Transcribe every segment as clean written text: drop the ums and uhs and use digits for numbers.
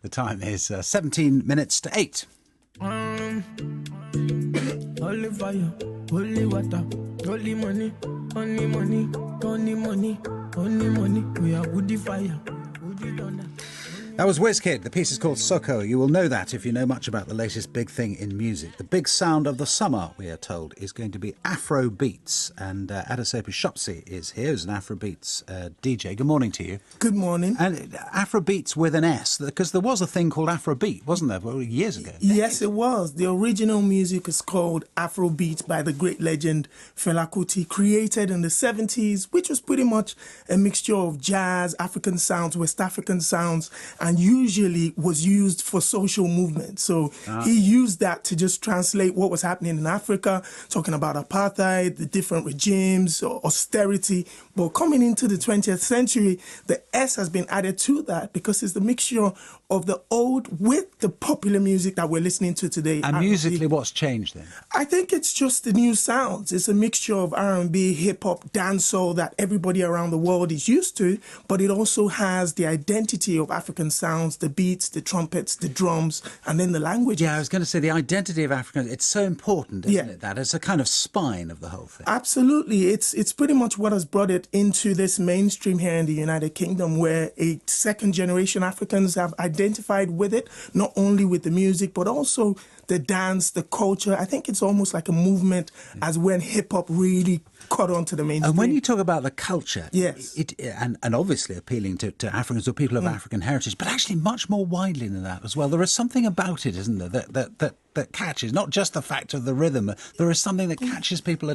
The time is 17 minutes to 8. Holy fire, holy water, holy money, only money, only money, only money. We are woody fire, woody thunder. That was Wizkid. The piece is called Soko. You will know that if you know much about the latest big thing in music. The big sound of the summer, we are told, is going to be Afrobeats. And Adesope Shopsy is here, who's an Afrobeats DJ. Good morning to you. Good morning. And Afrobeats with an S, because there was a thing called Afrobeat, wasn't there, years ago? Yes, it was. The original music is called Afrobeat by the great legend Fela Kuti, created in the 70s, which was pretty much a mixture of jazz, African sounds, West African sounds, and usually was used for social movement. So he used that to just translate what was happening in Africa, talking about apartheid, the different regimes, austerity. But coming into the 20th century, the S has been added to that because it's the mixture of the old with the popular music that we're listening to today. And musically, what's changed then? I think it's just the new sounds. It's a mixture of R&B, hip-hop, dancehall that everybody around the world is used to, but it also has the identity of African sounds, the beats, the trumpets, the drums, and then the language. Yeah, I was going to say the identity of African, it's so important, isn't it? That it's a kind of spine of the whole thing. Absolutely. It's pretty much what has brought it into this mainstream here in the United Kingdom, where a second-generation Africans have identified with it, not only with the music, but also the dance, the culture. I think it's almost like a movement as when hip-hop really caught on to the mainstream. And when you talk about the culture, yes, and obviously appealing to Africans or people of African heritage, but actually much more widely than that as well. There is something about it, isn't there, that catches, not just the fact of the rhythm. There is something that catches people's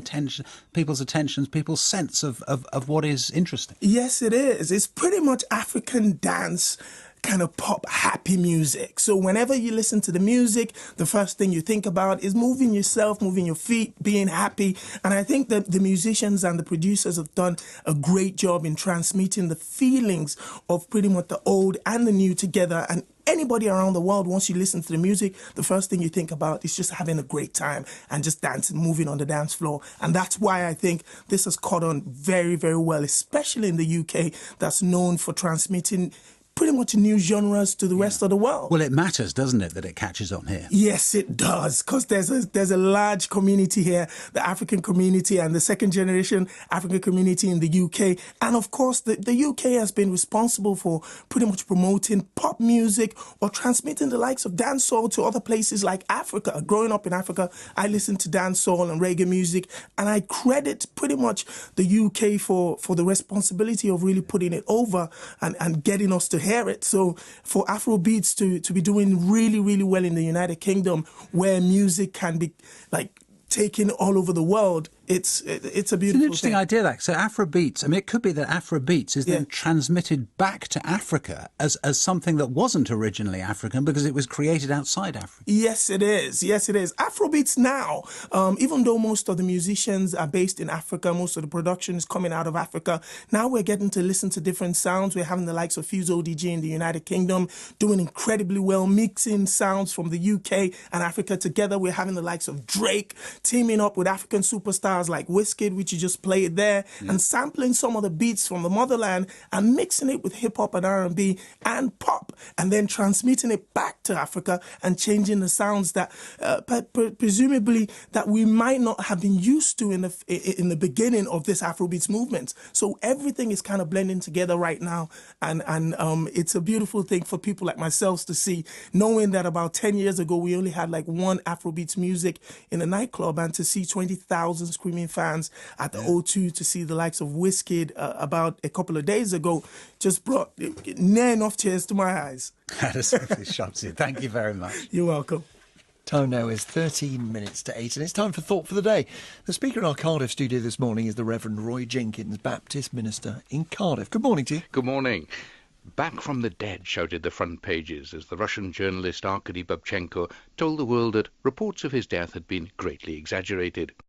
attentions, people's sense of what is interesting. Yes, it is. It's pretty much African dance, kind of pop happy music. So whenever you listen to the music, the first thing you think about is moving yourself, moving your feet, being happy. And I think that the musicians and the producers have done a great job in transmitting the feelings of pretty much the old and the new together. And anybody around the world, once you listen to the music, the first thing you think about is just having a great time and just dancing, moving on the dance floor. And that's why I think this has caught on very, very well, especially in the UK, that's known for transmitting pretty much new genres to the rest of the world. Well, it matters, doesn't it, that it catches on here? Yes, it does, because there's a large community here, the African community and the second-generation African community in the UK. And, of course, the UK has been responsible for pretty much promoting pop music or transmitting the likes of dancehall to other places like Africa. Growing up in Africa, I listened to dancehall and reggae music, and I credit pretty much the UK for the responsibility of really putting it over and getting us to hear it. So for Afrobeats to be doing really, really well in the United Kingdom, where music can be like taken all over the world, it's a beautiful It's an interesting thing. idea, that. So Afrobeats, I mean, it could be that Afrobeats is then transmitted back to Africa as something that wasn't originally African because it was created outside Africa. Yes, it is. Yes, it is. Afrobeats now, even though most of the musicians are based in Africa, most of the production is coming out of Africa, now we're getting to listen to different sounds. We're having the likes of Fuse ODG in the United Kingdom doing incredibly well, mixing sounds from the UK and Africa together. We're having the likes of Drake teaming up with African superstars like Wizkid, which you just played there, and sampling some of the beats from the motherland and mixing it with hip-hop and R&B and pop, and then transmitting it back to Africa and changing the sounds that presumably that we might not have been used to in the beginning of this Afrobeats movement. So everything is kind of blending together right now, and it's a beautiful thing for people like myself to see, knowing that about 10 years ago we only had like one Afrobeats music in a nightclub, and to see 20,000 screaming fans at the O2, to see the likes of Wizkid about a couple of days ago, just brought near enough tears to my eyes. Adesope Shopsy, thank you very much. You're welcome. Time now is 13 minutes to 8, and it's time for Thought for the Day. The speaker in our Cardiff studio this morning is the Reverend Roy Jenkins, Baptist minister in Cardiff. Good morning to you. Good morning. Back from the dead, shouted the front pages as the Russian journalist Arkady Babchenko told the world that reports of his death had been greatly exaggerated.